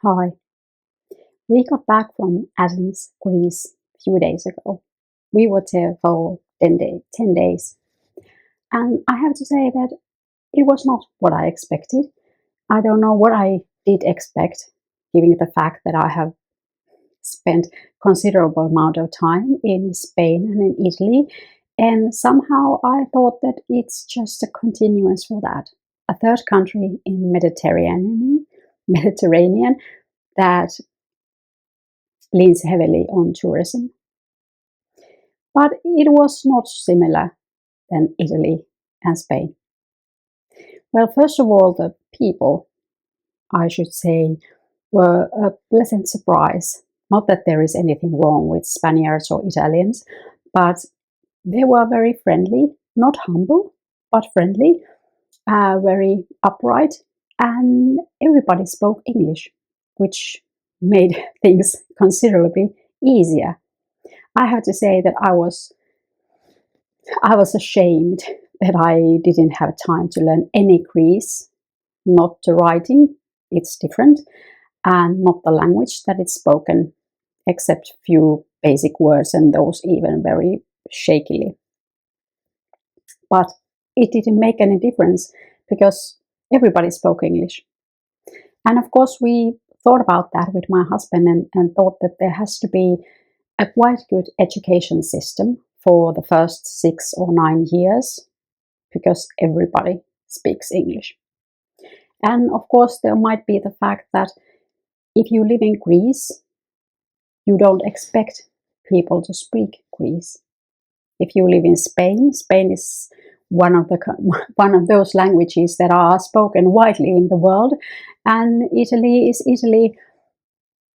Hi. We got back from Athens, Greece, a few days ago. We were there for 10 days. And I have to say that it was not what I expected. I don't know what I did expect, given the fact that I have spent considerable amount of time in Spain and in Italy. And somehow I thought that it's just a continuance for that. A third country in Mediterranean that leans heavily on tourism. But it was not similar than Italy and Spain. Well, first of all, the people, I should say, were a pleasant surprise. Not that there is anything wrong with Spaniards or Italians, but they were very friendly, not humble, but friendly, very upright, and everybody spoke English, which made things considerably easier. I have to say that I was ashamed that I didn't have time to learn any Greece, not the writing, it's different, and not the language that it's spoken, except few basic words and those even very shakily. But it didn't make any difference because everybody spoke English. And of course, we thought about that with my husband and thought that there has to be a quite good education system for the first 6 or 9 years because everybody speaks English. And of course, there might be the fact that if you live in Greece, you don't expect people to speak Greece. If you live in Spain, Spain is one of those languages that are spoken widely in the world, and Italy is Italy.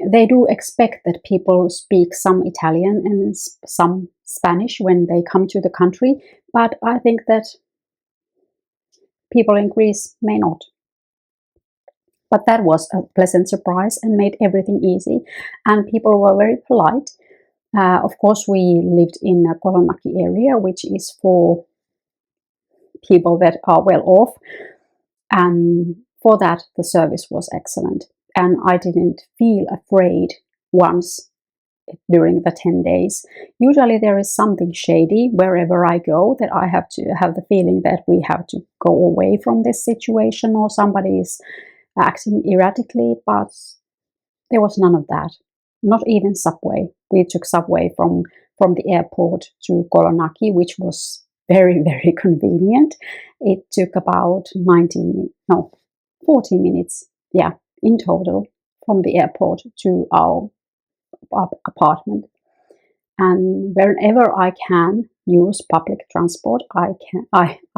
They do expect that people speak some Italian and some Spanish when they come to the country, but I think that people in Greece may not. But that was a pleasant surprise and made everything easy, and people were very polite. Of course, we lived in a Kolonaki area, which is for people that are well off, and for that the service was excellent. And I didn't feel afraid once during the 10 days. Usually there is something shady wherever I go, that I have to have the feeling that we have to go away from this situation or somebody is acting erratically, but there was none of that. Not even subway. We took subway from the airport to Kolonaki, which was very, very convenient. It took about 40 minutes, yeah, in total, from the airport to our apartment. And whenever I can use public transport, I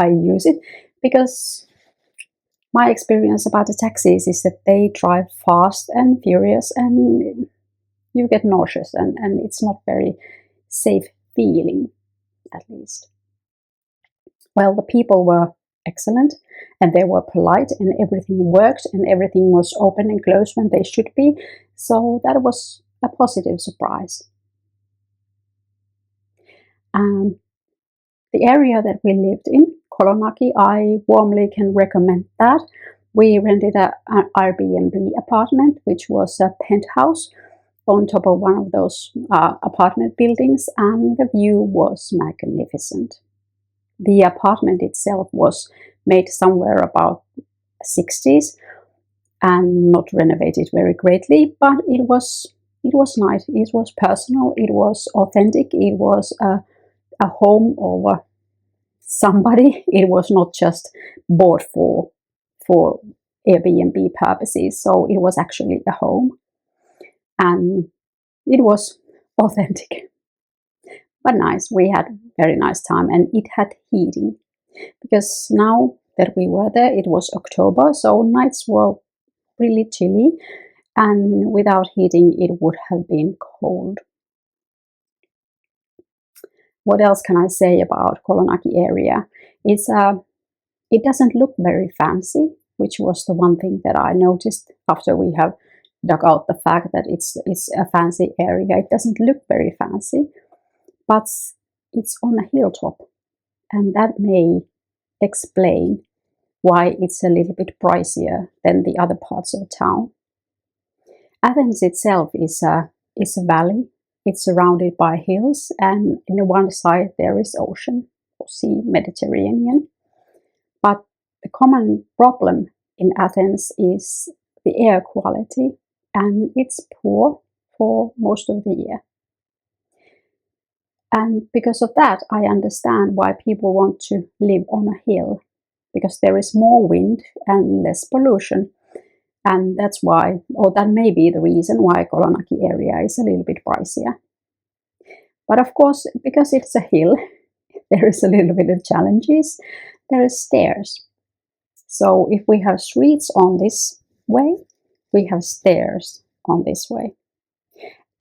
use it, because my experience about the taxis is that they drive fast and furious, and you get nauseous, and it's not very safe feeling, at least. Well, the people were excellent, and they were polite, and everything worked, and everything was open and closed when they should be. So that was a positive surprise. The area that we lived in, Kolonaki, I warmly can recommend that. We rented an Airbnb apartment, which was a penthouse on top of one of those apartment buildings, and the view was magnificent. The apartment itself was made somewhere about 60s and not renovated very greatly, but it was nice. It was personal. It was authentic. It was a home of somebody. It was not just bought for Airbnb purposes. So it was actually a home, and it was authentic, but nice. We had very nice time, and it had heating, because now that we were there, it was October, so nights were really chilly, and without heating it would have been cold. What else can I say about Kolonaki area? It doesn't look very fancy, which was the one thing that I noticed after we have dug out the fact that it's a fancy area. It doesn't look very fancy, but it's on a hilltop, and that may explain why it's a little bit pricier than the other parts of town. Athens itself is a valley. It's surrounded by hills, and in the one side there is ocean or sea, Mediterranean. But the common problem in Athens is the air quality, and it's poor for most of the year. And because of that, I understand why people want to live on a hill, because there is more wind and less pollution. And that's why, or that may be the reason why Kolonaki area is a little bit pricier. But of course, because it's a hill, there is a little bit of challenges. There is stairs. So if we have streets on this way, we have stairs on this way.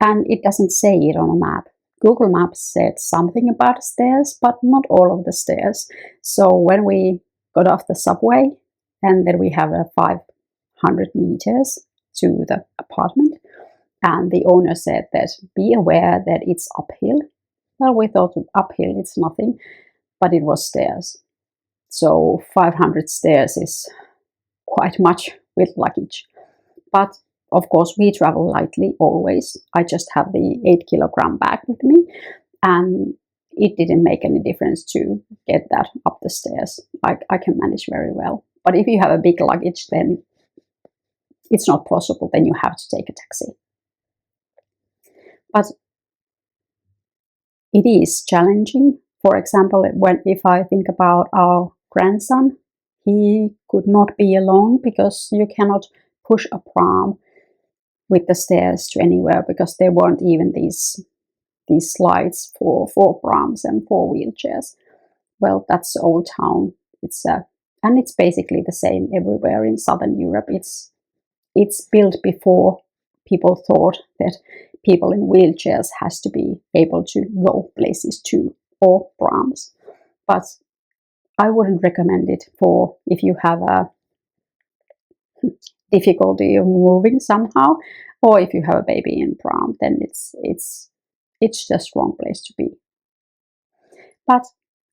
And it doesn't say it on a map. Google Maps said something about stairs, but not all of the stairs. So when we got off the subway, and then we have a 500 meters to the apartment, and the owner said that be aware that it's uphill. Well, we thought uphill it's nothing, but it was stairs. So 500 stairs is quite much with luggage. But of course, we travel lightly always. I just have the 8-kilogram bag with me, and it didn't make any difference to get that up the stairs. I can manage very well. But if you have a big luggage, then it's not possible. Then you have to take a taxi. But it is challenging. For example, if I think about our grandson, he could not be alone because you cannot push a pram with the stairs to anywhere, because there weren't even these slides for prams and for wheelchairs. Well, that's Old Town. And it's basically the same everywhere in Southern Europe. It's built before people thought that people in wheelchairs has to be able to go places too, or prams. But I wouldn't recommend it for if you have a difficulty of moving somehow, or if you have a baby in pram, then it's just wrong place to be. But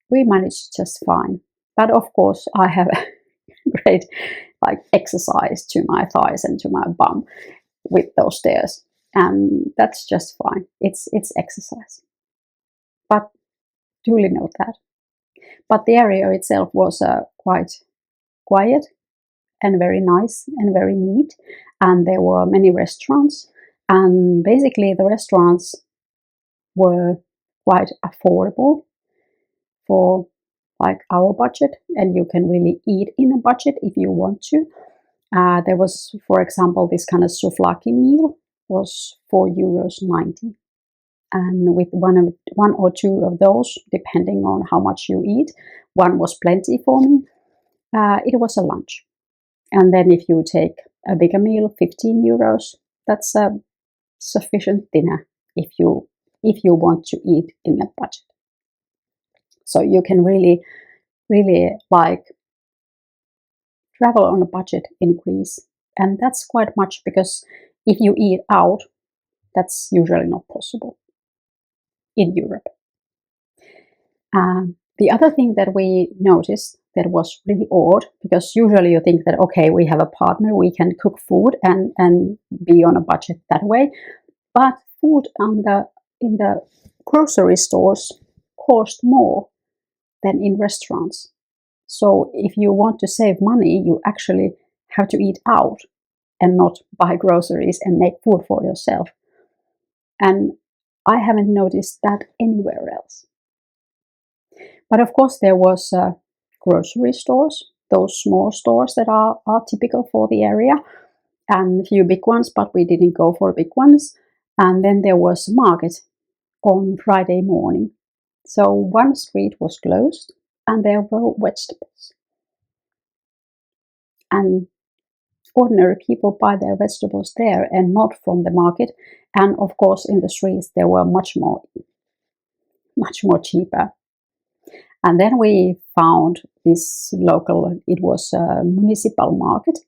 we managed just fine. But of course, I have a great exercise to my thighs and to my bum with those stairs, and that's just fine. It's exercise. But duly note that. But the area itself was quite quiet and very nice and very neat, and there were many restaurants, and basically the restaurants were quite affordable for our budget, and you can really eat in a budget if you want to. There was, for example, this kind of souvlaki meal was €4.90, and with one or two of those, depending on how much you eat, one was plenty for me. It was a lunch. And then if you take a bigger meal, €15, that's a sufficient dinner if you want to eat in a budget. So you can really travel on a budget in Greece. And that's quite much, because if you eat out, that's usually not possible in Europe. The other thing that we noticed that was really odd, because usually you think that, okay, we have a partner, we can cook food and be on a budget that way. But food in the grocery stores cost more than in restaurants. So if you want to save money, you actually have to eat out and not buy groceries and make food for yourself. And I haven't noticed that anywhere else. But of course, there was grocery stores, those small stores that are typical for the area, and a few big ones, but we didn't go for big ones. And then there was a market on Friday morning. So one street was closed, and there were vegetables. And ordinary people buy their vegetables there and not from the market. And of course, in the streets, they were much more cheaper. And then we found this local, it was a municipal market.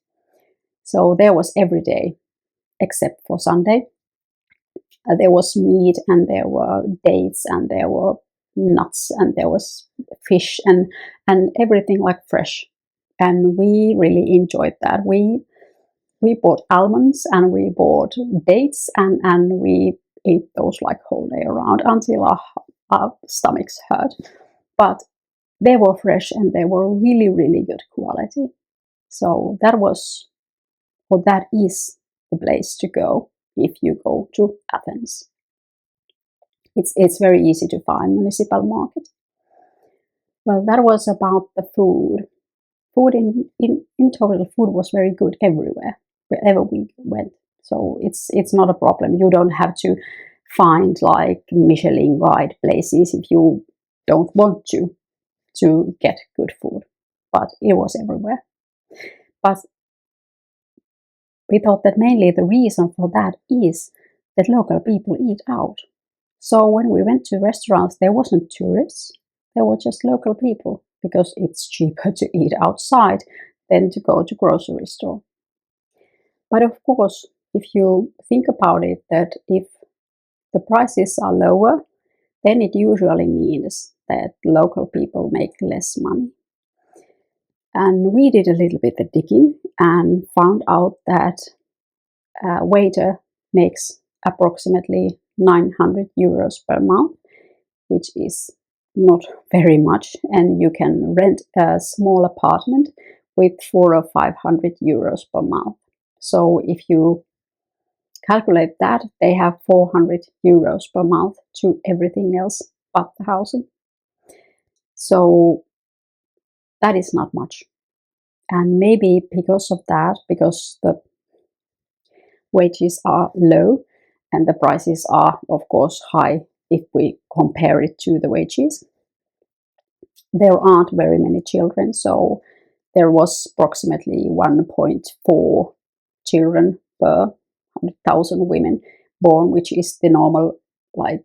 So there was every day, except for Sunday. There was meat, and there were dates, and there were nuts, and there was fish, and everything fresh. And we really enjoyed that. We we bought almonds and we bought dates, and we ate those like whole day around until our stomachs hurt. But they were fresh and they were really, really good quality. So that was, or that is the place to go if you go to Athens. It's very easy to find municipal market. Well, that was about the food. Food in total, food was very good everywhere, wherever we went. So it's not a problem. You don't have to find like Michelin guide places if you don't want to get good food. But it was everywhere. But we thought that mainly the reason for that is that local people eat out. So when we went to restaurants, there wasn't tourists, there were just local people, because it's cheaper to eat outside than to go to grocery store. But of course, if you think about it, that if the prices are lower, then it usually means that local people make less money. And we did a little bit of digging and found out that a waiter makes approximately 900 euros per month, which is not very much, and you can rent a small apartment with 400 or 500 euros per month. So if you calculate that, they have 400 euros per month to everything else but the housing. So that is not much. And maybe because of that, because the wages are low and the prices are, of course, high if we compare it to the wages, there aren't very many children. So there was approximately 1.4 children per 100,000 women born, which is the normal like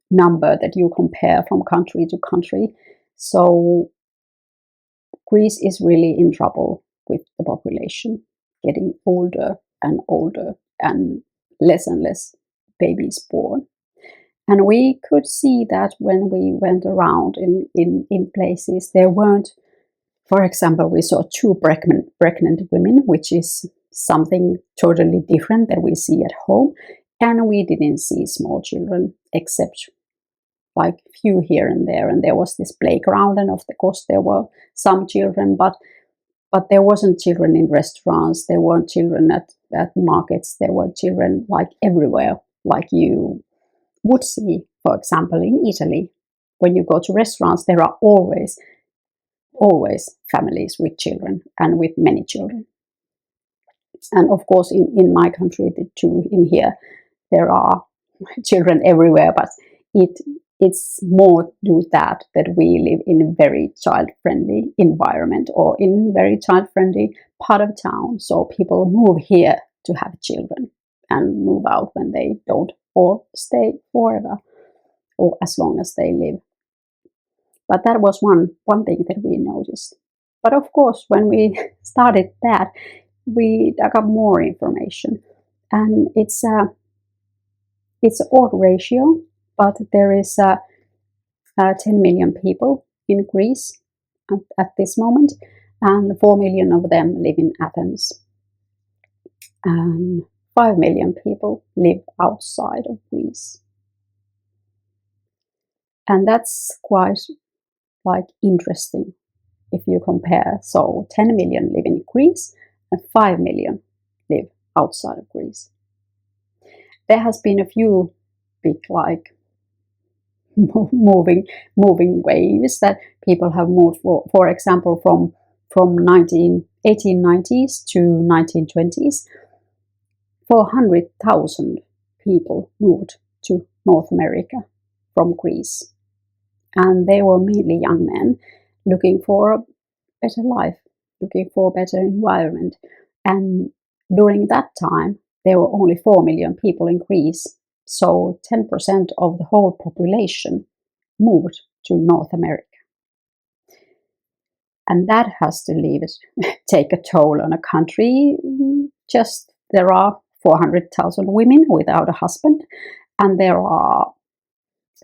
number that you compare from country to country. So Greece is really in trouble with the population getting older and older and less babies born. And we could see that when we went around in places, there weren't, for example, we saw 2 pregnant women, which is something totally different that we see at home. And we didn't see small children, except like few here and there. And there was this playground, and of course there were some children, but there wasn't children in restaurants, there weren't children at markets, there were children like everywhere, like you would see, for example, in Italy. When you go to restaurants, there are always families with children and with many children. And of course, in my country too, in here, there are children everywhere, but it's more due to that we live in a very child-friendly environment, or in very child-friendly part of town. So people move here to have children and move out when they don't, or stay forever, or as long as they live. But that was one thing that we noticed. But of course, when we started that, we dug up more information, and it's an odd ratio, but there is 10 million people in Greece at this moment, and 4 million of them live in Athens, and 5 million people live outside of Greece. And that's quite like interesting if you compare. So 10 million live in Greece and 5 million live outside of Greece. There has been a few big like moving waves that people have moved, for example, from 1890s to 1920s. 400,000 people moved to North America from Greece, and they were mainly young men looking for a better life, looking for a better environment. And during that time, there were only 4 million people in Greece. So 10% of the whole population moved to North America. And that has to take a toll on a country. Just there are 400,000 women without a husband, and there are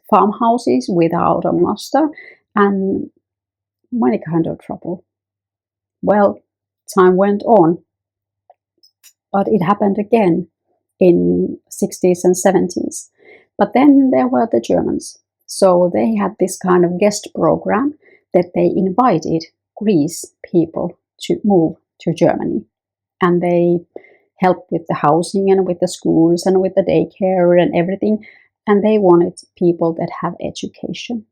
farmhouses without a master, and many kind of trouble. Well, time went on, but it happened again in 60s and 70s. But then there were the Germans. So they had this kind of guest program that they invited Greece people to move to Germany. And they helped with the housing and with the schools and with the daycare and everything. And they wanted people that have education.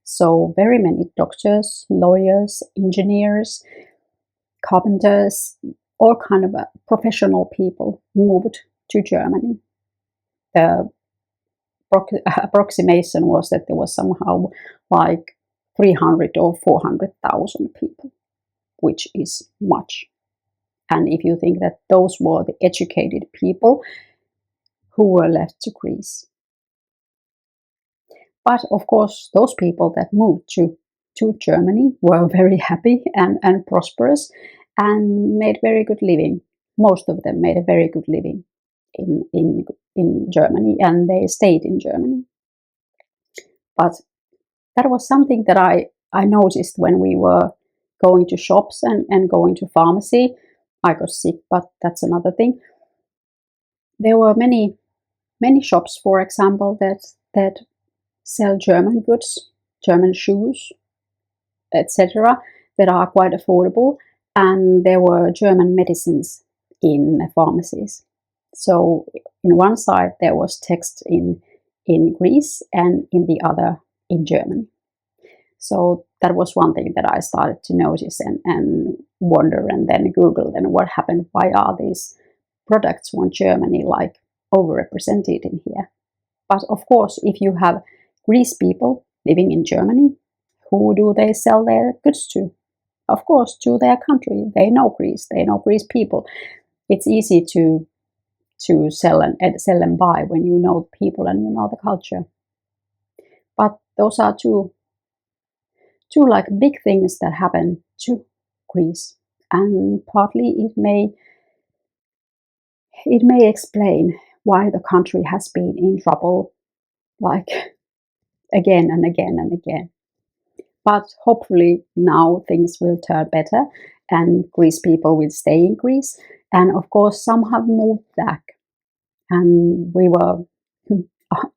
So very many doctors, lawyers, engineers, carpenters, all kind of professional people moved to Germany. The approximation was that there was somehow like 300 or 400,000 people, which is much. And if you think that those were the educated people who were left to Greece. But of course, those people that moved to Germany were very happy and prosperous and made very good living. Most of them made a very good living in Germany, and they stayed in Germany. But that was something that I noticed when we were going to shops and going to pharmacy. I got sick, but that's another thing. There were many shops, for example, that sell German goods, German shoes, etc., that are quite affordable, and there were German medicines in pharmacies. So in one side there was text in Greece and in the other in German. So that was one thing that I started to notice and wonder, and then Google, and what happened? Why are these products from Germany like overrepresented in here? But of course, if you have Greece people living in Germany, who do they sell their goods to? Of course, to their country. They know Greece. They know Greece people. It's easy to sell and buy when you know the people and you know the culture. But those are two like big things that happen to Greece, and partly it may explain why the country has been in trouble, like again and again and again. But hopefully now things will turn better and Greece people will stay in Greece. And of course, some have moved back. And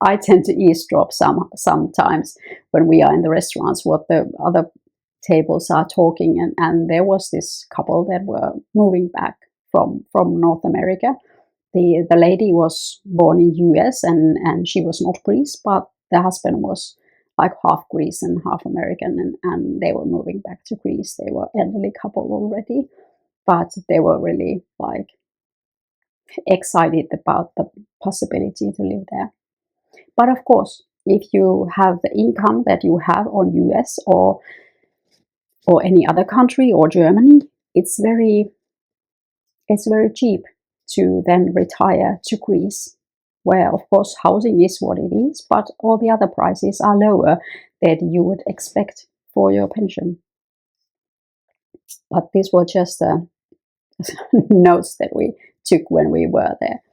I tend to eavesdrop sometimes when we are in the restaurants what the other tables are talking. And there was this couple that were moving back from North America. The lady was born in US and she was not Greece, but the husband was like half Greece and half American, and they were moving back to Greece. They were elderly couple already, but they were really like excited about the possibility to live there. But of course, if you have the income that you have on US or any other country or Germany, it's very cheap to then retire to Greece, where of course housing is what it is, but all the other prices are lower than you would expect for your pension. But these were just notes that we took when we were there.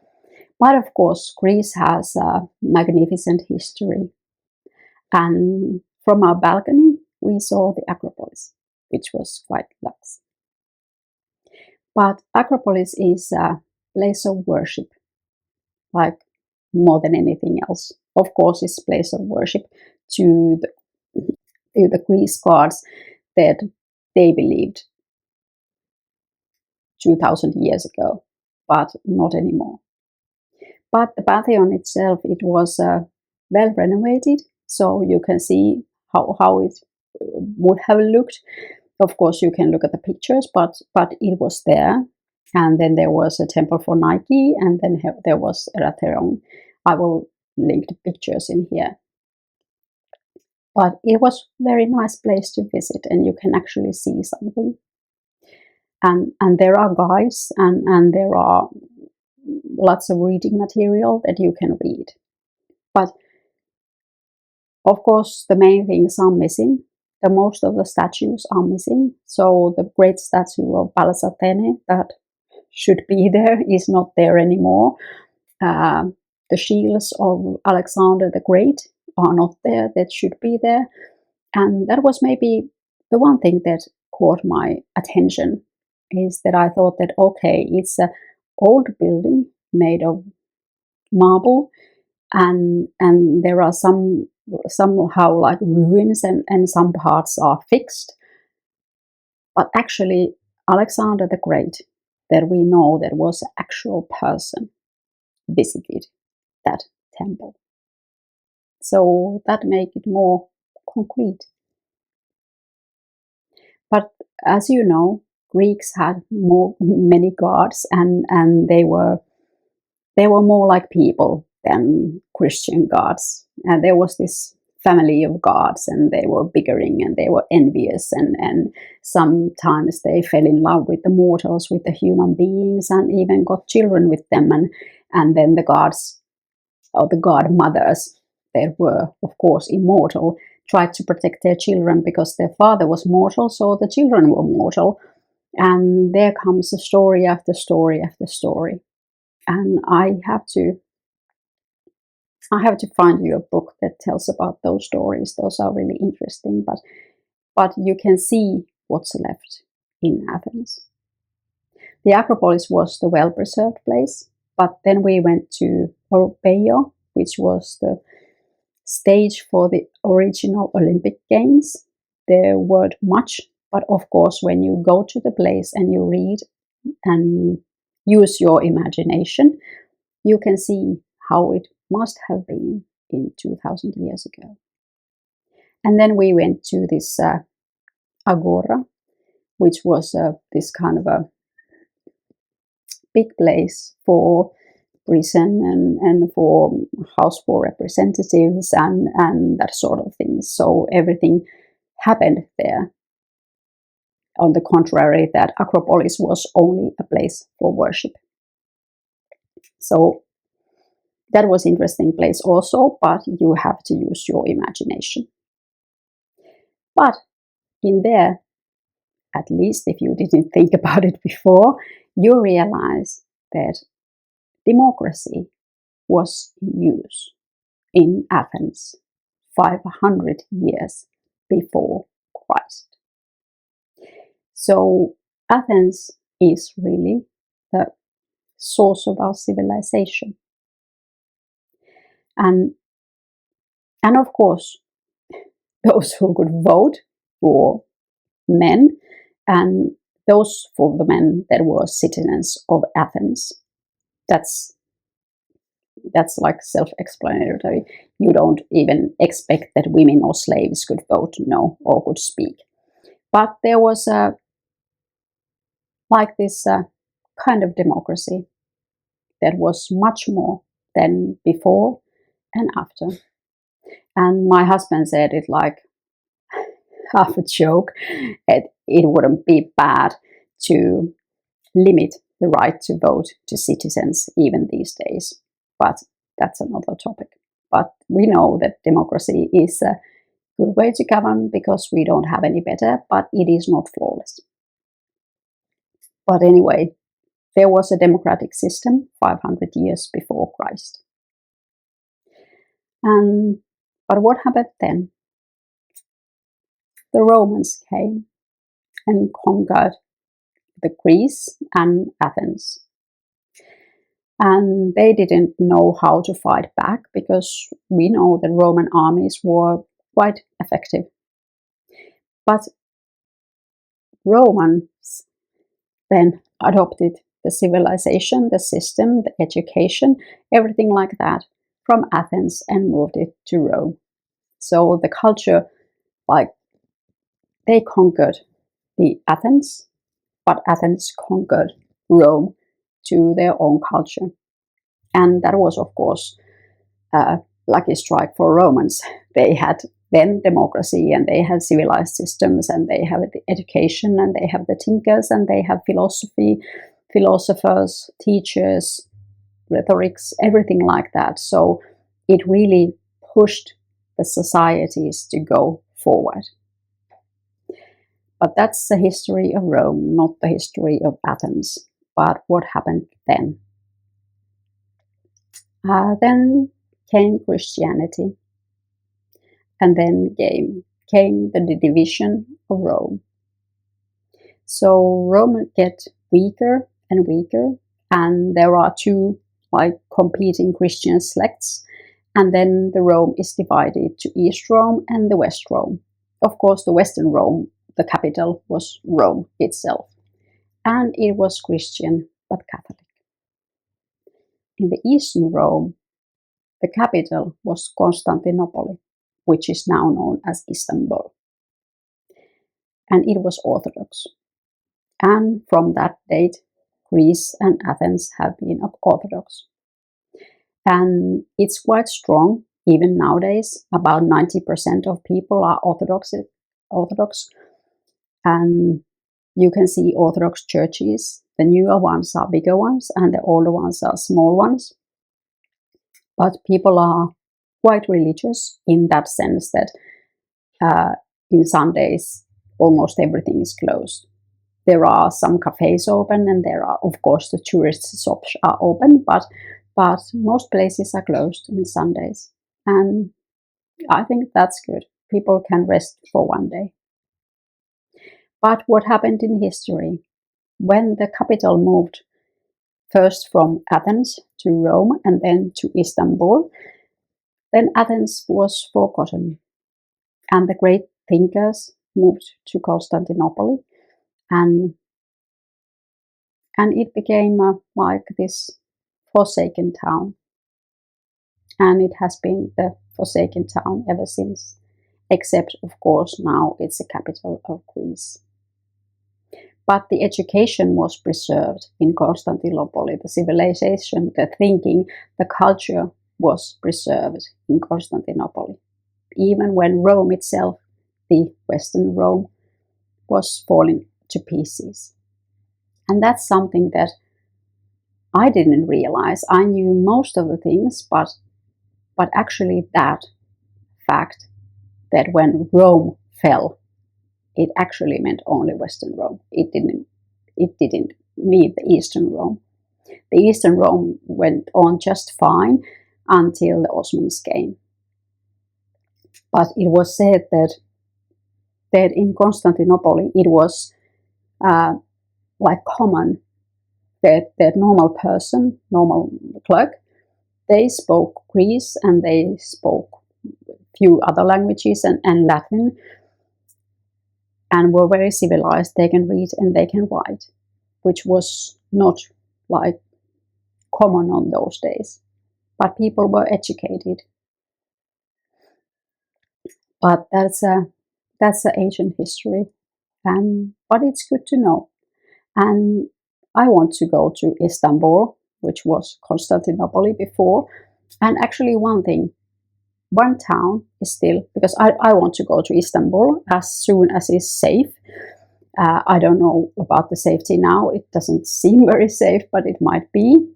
But of course, Greece has a magnificent history. And from our balcony, we saw the Acropolis, which was quite luxe. But Acropolis is a place of worship, like more than anything else. Of course, it's a place of worship to the Greek gods that they believed 2,000 years ago, but not anymore. But the Pantheon itself, it was well renovated, so you can see how it would have looked. Of course, you can look at the pictures, but it was there. And then there was a temple for Nike, and then there was Eratheron. I will link the pictures in here. But it was a very nice place to visit, and you can actually see something. And there are guides, and there are lots of reading material that you can read. But of course, the main things are missing. The most of the statues are missing. So the great statue of Pallas Athene that should be there is not there anymore. The shields of Alexander the Great are not there, that should be there. And that was maybe the one thing that caught my attention, is that I thought that, okay, it's a old building made of marble, and there are somehow like ruins, and some parts are fixed. But actually, Alexander the Great, that we know that was an actual person, visited that temple. So that make it more concrete. But as you know, Greeks had many gods, and they were more like people than Christian gods. And there was this family of gods, and they were bickering, and they were envious, and sometimes they fell in love with the mortals, with the human beings, and even got children with them. And then the gods, or the god mothers, they were of course immortal, tried to protect their children because their father was mortal, so the children were mortal. And there comes a story after story after story. And I have to find you a book that tells about those stories. Those are really interesting, but you can see what's left in Athens. The Acropolis was the well-preserved place, but then we went to Orpeio, which was the stage for the original Olympic Games. There weren't much, but of course, when you go to the place and you read and use your imagination, you can see how it must have been in 2000 years ago. And then we went to this agora, which was this kind of a big place for prison and for House for Representatives and that sort of thing. So everything happened there. On the contrary, that Acropolis was only a place for worship. So that was an interesting place also, but you have to use your imagination. But in there, at least if you didn't think about it before, you realize that democracy was in use in Athens 500 years before Christ. So Athens is really the source of our civilization. And of course, those who could vote were men, and those for the men that were citizens of Athens. That's like self-explanatory. You don't even expect that women or slaves could vote, no, or could speak. But there was this kind of democracy that was much more than before and after. And my husband said it like half a joke. It wouldn't be bad to limit the right to vote to citizens even these days. But that's another topic. But we know that democracy is a good way to govern because we don't have any better, but it is not flawless. But anyway, there was a democratic system 500 years before Christ. But what happened then? The Romans came and conquered the Greece and Athens. And they didn't know how to fight back because we know the Roman armies were quite effective. But Romans then adopted the civilization, the system, the education, everything like that from Athens and moved it to Rome. So the culture, like, they conquered the Athens, but Athens conquered Rome to their own culture. And that was, of course, a lucky strike for Romans. They had then democracy, and they had civilized systems, and they have the education, and they have the thinkers, and they have philosophy, philosophers, teachers, rhetorics, everything like that. So it really pushed the societies to go forward. But that's the history of Rome, not the history of Athens. But what happened then? Then came Christianity, and then came the division of Rome. So Rome get weaker and weaker, and there are two like competing Christian sects, and then the Rome is divided to East Rome and the West Rome. Of course, the Western Rome, the capital, was Rome itself, and it was Christian but Catholic. In the Eastern Rome, the capital was Constantinople, which is now known as Istanbul, and it was Orthodox. And from that date, Greece and Athens have been Orthodox. And it's quite strong, even nowadays. About 90% of people are Orthodox. And you can see Orthodox churches. The newer ones are bigger ones, and the older ones are small ones. But people are quite religious in that sense that in Sundays, almost everything is closed. There are some cafes open, and there are, of course, the tourist shops are open, but most places are closed on Sundays. And I think that's good. People can rest for one day. But what happened in history? When the capital moved first from Athens to Rome and then to Istanbul, then Athens was forgotten. And the great thinkers moved to Constantinople, and it became like this forsaken town. And it has been the forsaken town ever since, except, of course, now it's the capital of Greece. But the education was preserved in Constantinople. The civilization, the thinking, the culture was preserved in Constantinople. Even when Rome itself, the Western Rome, was falling to pieces. And that's something that I didn't realize. I knew most of the things, but actually that fact that when Rome fell, it actually meant only Western Rome. It didn't mean the Eastern Rome. The Eastern Rome went on just fine until the Ottomans came. But it was said that in Constantinople it was like common that normal person, normal clerk, they spoke Greece and they spoke few other languages and Latin, and were very civilized. They can read and they can write, which was not like common on those days. But people were educated. But that's an ancient history, but it's good to know. And I want to go to Istanbul, which was Constantinople before. And actually one town is still, because I want to go to Istanbul as soon as it's safe. I don't know about the safety now. It doesn't seem very safe, but it might be.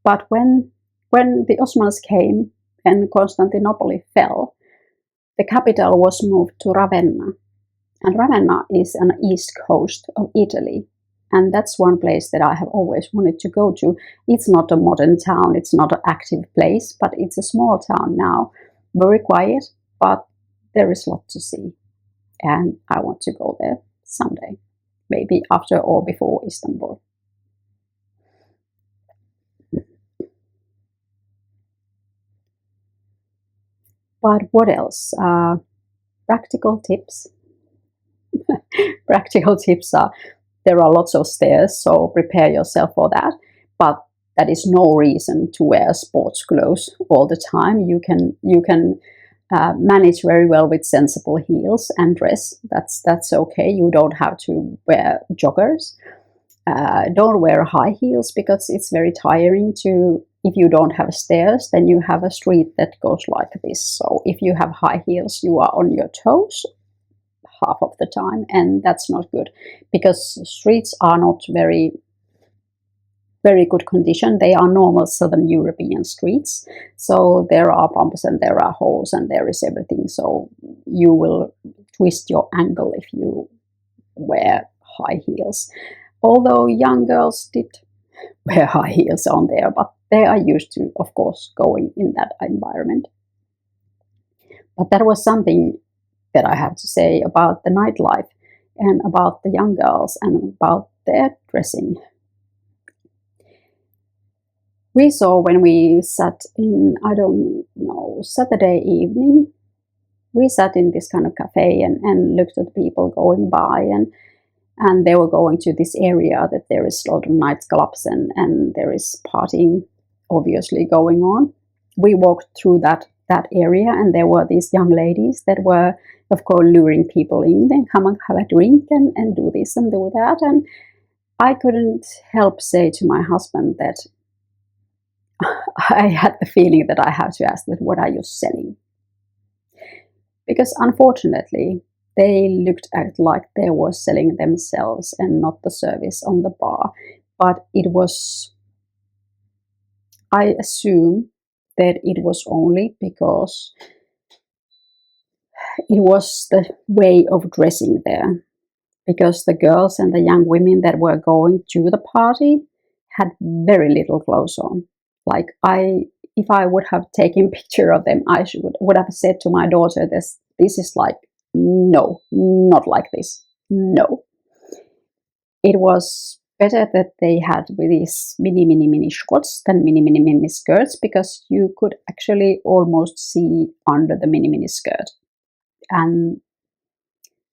But when the Ottomans came and Constantinople fell, the capital was moved to Ravenna. And Ravenna is on the east coast of Italy. And that's one place that I have always wanted to go to. It's not a modern town, it's not an active place, but it's a small town now. Very quiet, but there is a lot to see. And I want to go there someday. Maybe after or before Istanbul. But what else? Practical tips. Practical tips are, there are lots of stairs, so prepare yourself for that. But that is no reason to wear sports clothes all the time. You can manage very well with sensible heels and dress. That's okay. You don't have to wear joggers. Don't wear high heels because it's very tiring to. If you don't have stairs, then you have a street that goes like this. So if you have high heels, you are on your toes half of the time, and that's not good because streets are not very good condition. They are normal Southern European streets, so there are bumps and there are holes and there is everything, so you will twist your ankle if you wear high heels. Although young girls did wear high heels on there, but they are used to, of course, going in that environment. But that was something that I have to say about the nightlife and about the young girls and about their dressing. we saw when we sat in, I don't know, Saturday evening, we sat in this kind of cafe and looked at people going by, and they were going to this area that there is a lot of nightclubs and there is partying obviously going on. We walked through that area, and there were these young ladies that were, of course, luring people in. Then come and have a drink and do this and do that. And I couldn't help say to my husband that I had the feeling that I have to ask that, what are you selling? Because unfortunately, they looked at like they were selling themselves and not the service on the bar. But it was, I assume that it was only because it was the way of dressing there. Because the girls and the young women that were going to the party had very little clothes on. Like if I would have taken a picture of them, I would have said to my daughter, this is like, no, not like this, no. It was better that they had with these mini shorts than mini skirts, because you could actually almost see under the mini skirt, and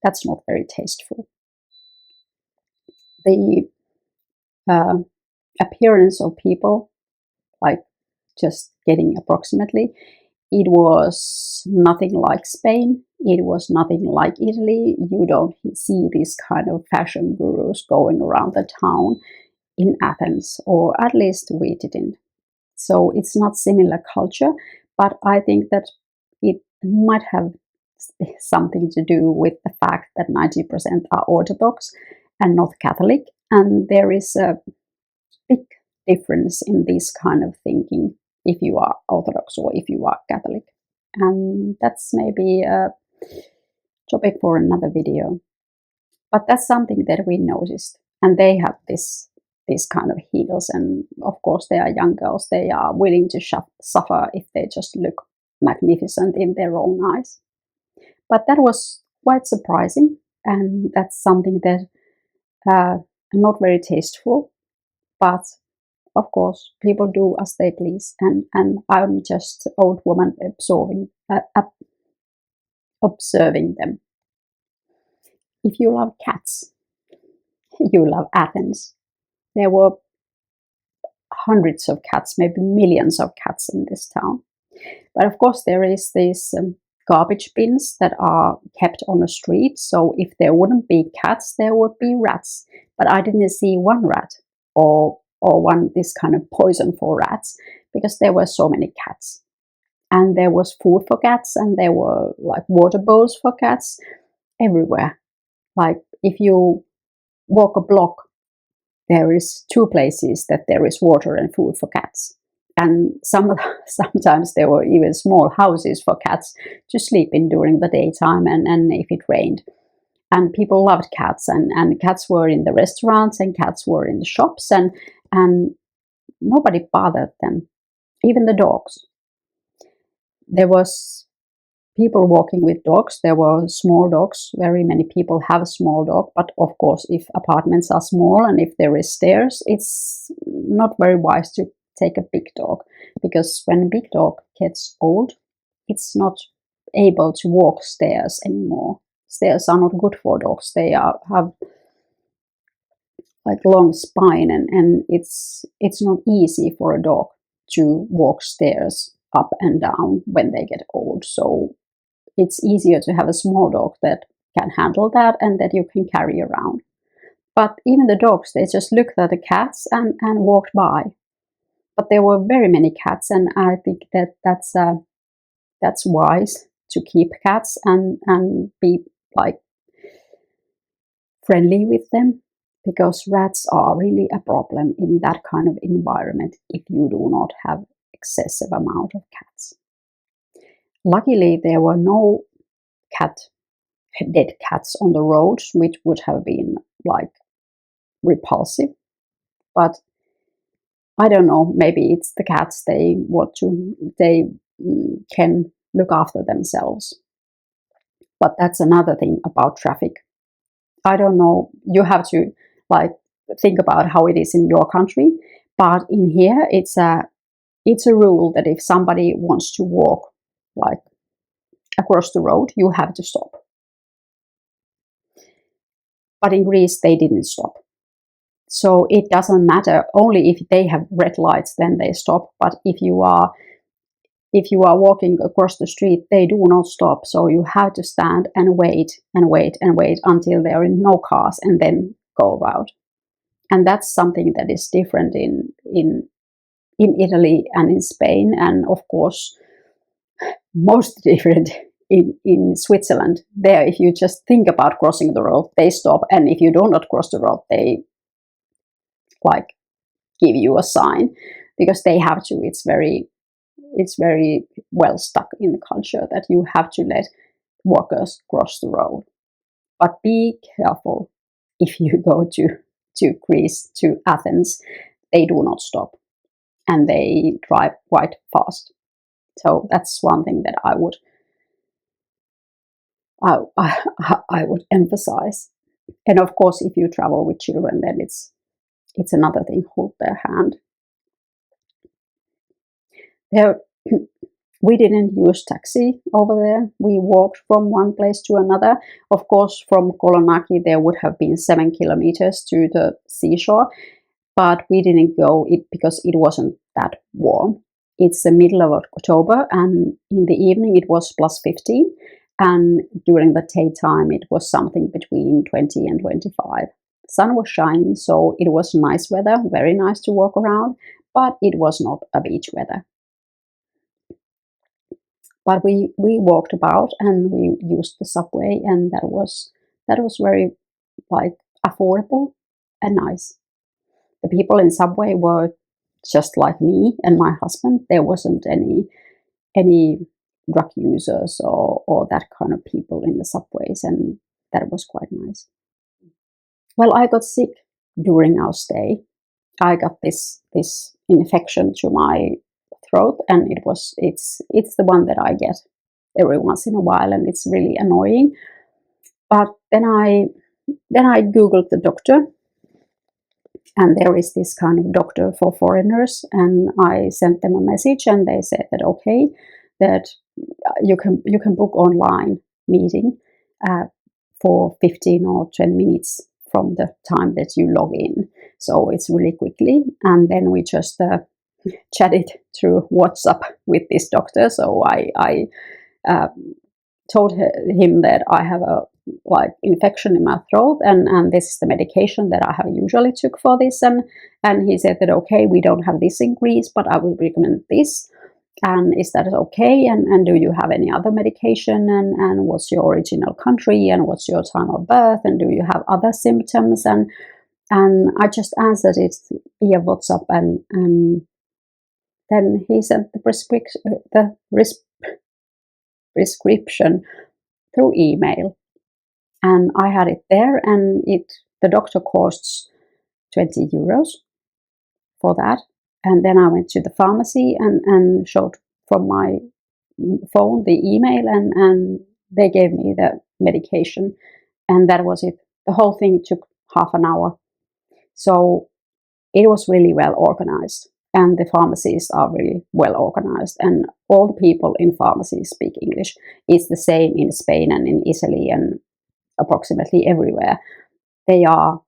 that's not very tasteful. The appearance of people, like just getting approximately, it was nothing like Spain. It was nothing like Italy. You don't see these kind of fashion gurus going around the town in Athens, or at least we didn't. So it's not similar culture, but I think that it might have something to do with the fact that 90% are Orthodox and not Catholic, and there is a big difference in this kind of thinking if you are Orthodox or if you are Catholic. And that's maybe a topic for another video. But that's something that we noticed. And they have this kind of heels, and of course they are young girls. They are willing to suffer if they just look magnificent in their own eyes. But that was quite surprising, and that's something that not very tasteful. But of course, people do as they please, and I'm just an old woman observing them. If you love cats, you love Athens. There were hundreds of cats, maybe millions of cats in this town. But of course, there is these garbage bins that are kept on the street. So if there wouldn't be cats, there would be rats. But I didn't see one rat or one this kind of poison for rats, because there were so many cats. And there was food for cats, and there were like water bowls for cats everywhere. Like if you walk a block, there is 2 places that there is water and food for cats. And sometimes there were even small houses for cats to sleep in during the daytime and if it rained. And people loved cats, and cats were in the restaurants, and cats were in the shops, and nobody bothered them, even the dogs. There was people walking with dogs. There were small dogs. Very many people have a small dog, but of course, if apartments are small and if there is stairs, it's not very wise to take a big dog, because when a big dog gets old, it's not able to walk stairs anymore. Stairs are not good for dogs. They have like long spine, and it's not easy for a dog to walk stairs up and down when they get old. So it's easier to have a small dog that can handle that and that you can carry around. But even the dogs, they just looked at the cats and walked by. But there were very many cats, and I think that's wise to keep cats and be like friendly with them, because rats are really a problem in that kind of environment if you do not have excessive amount of cats. Luckily, there were no dead cats on the roads, which would have been like repulsive. But I don't know, maybe it's the cats, they can look after themselves. But that's another thing about traffic. I don't know, you have to like think about how it is in your country, but in here it's it's a rule that if somebody wants to walk like across the road, you have to stop. But in Greece, they didn't stop. So it doesn't matter. Only if they have red lights, then they stop. But if you are walking across the street, they do not stop. So you have to stand and wait and wait and wait until there are no cars, and then go about. And that's something that is different in Italy and in Spain, and of course most different in Switzerland. There, if you just think about crossing the road, they stop, and if you do not cross the road, they like give you a sign, because they have to. It's very well stuck in the culture that you have to let walkers cross the road. But be careful if you go to Greece, to Athens. They do not stop, and they drive quite fast. So that's one thing that I would emphasize. And of course, if you travel with children, then it's another thing. Hold their hand. There, we didn't use taxi over there. We walked from one place to another. Of course, from Kolonaki, there would have been 7 kilometers to the seashore, but we didn't go it because it wasn't that warm. It's the middle of October, and in the evening it was plus 15, and during the daytime it was something between 20 and 25. The sun was shining, so it was nice weather, very nice to walk around, but it was not a beach weather. But we walked about and we used the subway, and that was very like affordable and nice. The people in subway were just like me and my husband. There wasn't any drug users or that kind of people in the subways, and that was quite nice. Well, I got sick during our stay. I got this infection to my throat, and it's the one that I get every once in a while, and it's really annoying. But then I googled the doctor, and there is this kind of doctor for foreigners, and I sent them a message, and they said that okay, that you can book online meeting for 15 or 10 minutes from the time that you log in. So it's really quickly, and then we just chatted through WhatsApp with this doctor. So I told him that I have a infection in my throat, and this is the medication that I have usually took for this, and he said that okay, we don't have this in Greece, but I will recommend this, and is that okay, and do you have any other medication, and what's your original country, and what's your time of birth, and do you have other symptoms, and I just answered it via WhatsApp, and then he sent the prescription through email, and I had it there, and the doctor costs 20 euros for that. And then I went to the pharmacy and showed from my phone the email, and they gave me the medication, and that was it. The whole thing took half an hour. So it was really well organized, and the pharmacies are really well organized, and all the people in pharmacies speak English. It's the same in Spain and in Italy and approximately everywhere. They are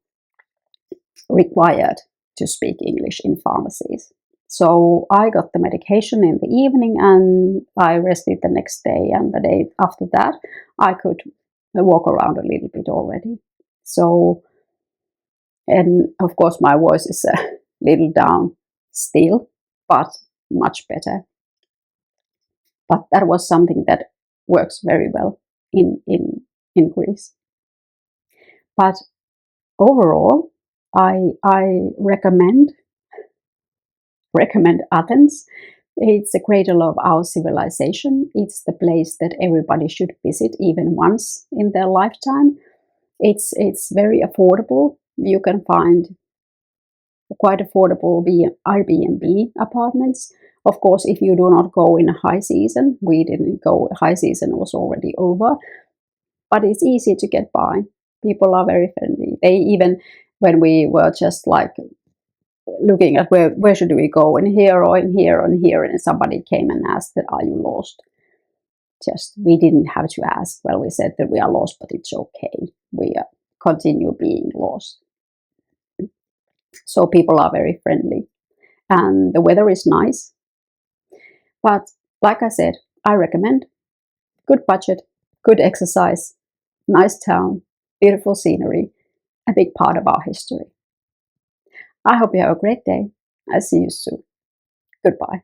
required to speak English in pharmacies. So I got the medication in the evening, and I rested the next day, and the day after that I could walk around a little bit already. So, and of course my voice is a little down still, but much better. But that was something that works very well in Greece. But overall, I recommend Athens. It's the cradle of our civilization. It's the place that everybody should visit even once in their lifetime. It's very affordable. You can find quite affordable Airbnb apartments. Of course, if you do not go in a high season, we didn't go, high season was already over, but it's easy to get by. People are very friendly. They even, when we were just like looking at where should we go, in here or in here or in here, and somebody came and asked that, are you lost? Just, we didn't have to ask. Well, we said that we are lost, but it's okay. We continue being lost. So people are very friendly, and the weather is nice. But like I said, I recommend good budget, good exercise, nice town, beautiful scenery, a big part of our history. I hope you have a great day. I'll see you soon. Goodbye.